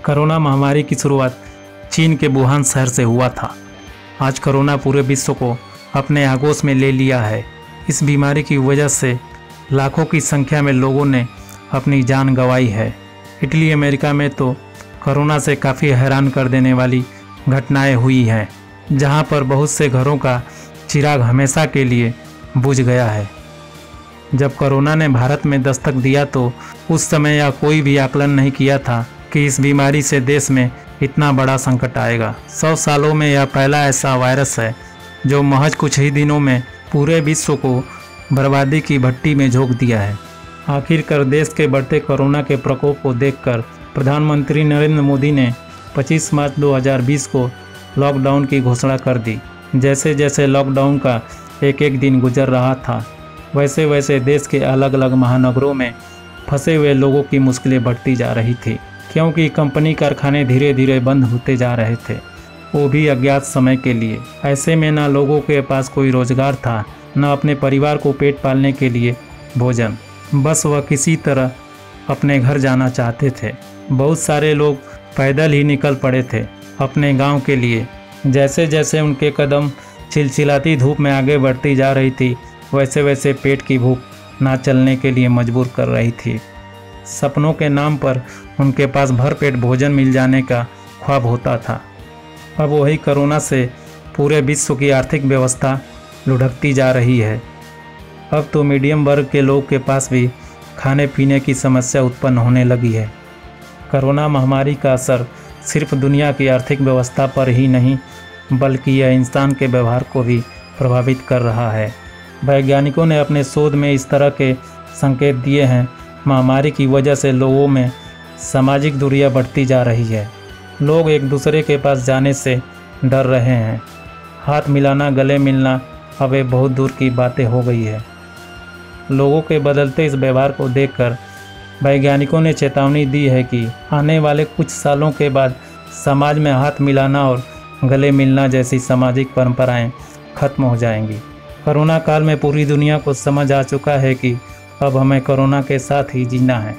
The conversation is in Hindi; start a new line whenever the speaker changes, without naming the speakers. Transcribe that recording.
कोरोना महामारी की शुरुआत चीन के वुहान शहर से हुआ था। आज कोरोना पूरे विश्व को अपने आगोश में ले लिया है। इस बीमारी की वजह से लाखों की संख्या में लोगों ने अपनी जान गंवाई है। इटली, अमेरिका में तो कोरोना से काफ़ी हैरान कर देने वाली घटनाएं हुई हैं, जहां पर बहुत से घरों का चिराग हमेशा के लिए बुझ गया है। जब कोरोना ने भारत में दस्तक दिया तो उस समय यह कोई भी आकलन नहीं किया था कि इस बीमारी से देश में इतना बड़ा संकट आएगा। 100 सालों में यह पहला ऐसा वायरस है जो महज कुछ ही दिनों में पूरे विश्व को बर्बादी की भट्टी में झोंक दिया है। आखिरकार देश के बढ़ते कोरोना के प्रकोप को देखकर प्रधानमंत्री नरेंद्र मोदी ने 25 मार्च 2020 को लॉकडाउन की घोषणा कर दी। जैसे जैसे लॉकडाउन का एक एक दिन गुजर रहा था, वैसे वैसे देश के अलग अलग महानगरों में फंसे हुए लोगों की मुश्किलें बढ़ती जा रही थी, क्योंकि कंपनी कारखाने धीरे धीरे बंद होते जा रहे थे, वो भी अज्ञात समय के लिए। ऐसे में ना लोगों के पास कोई रोजगार था, न अपने परिवार को पेट पालने के लिए भोजन। बस वह किसी तरह अपने घर जाना चाहते थे। बहुत सारे लोग पैदल ही निकल पड़े थे अपने गांव के लिए। जैसे जैसे उनके कदम चिलचिलाती धूप में आगे बढ़ती जा रही थी, वैसे वैसे पेट की भूख ना चलने के लिए मजबूर कर रही थी। सपनों के नाम पर उनके पास भरपेट भोजन मिल जाने का ख्वाब होता था। अब वही कोरोना से पूरे विश्व की आर्थिक व्यवस्था लुढ़कती जा रही है। अब तो मीडियम वर्ग के लोग के पास भी खाने पीने की समस्या उत्पन्न होने लगी है। कोरोना महामारी का असर सिर्फ दुनिया की आर्थिक व्यवस्था पर ही नहीं, बल्कि यह इंसान के व्यवहार को भी प्रभावित कर रहा है। वैज्ञानिकों ने अपने शोध में इस तरह के संकेत दिए हैं। महामारी की वजह से लोगों में सामाजिक दूरियां बढ़ती जा रही है। लोग एक दूसरे के पास जाने से डर रहे हैं। हाथ मिलाना, गले मिलना अब एक बहुत दूर की बातें हो गई है। लोगों के बदलते इस व्यवहार को देखकर वैज्ञानिकों ने चेतावनी दी है कि आने वाले कुछ सालों के बाद समाज में हाथ मिलाना और गले मिलना जैसी सामाजिक परंपराएं खत्म हो जाएंगी। कोरोना काल में पूरी दुनिया को समझ आ चुका है कि अब हमें कोरोना के साथ ही जीना है।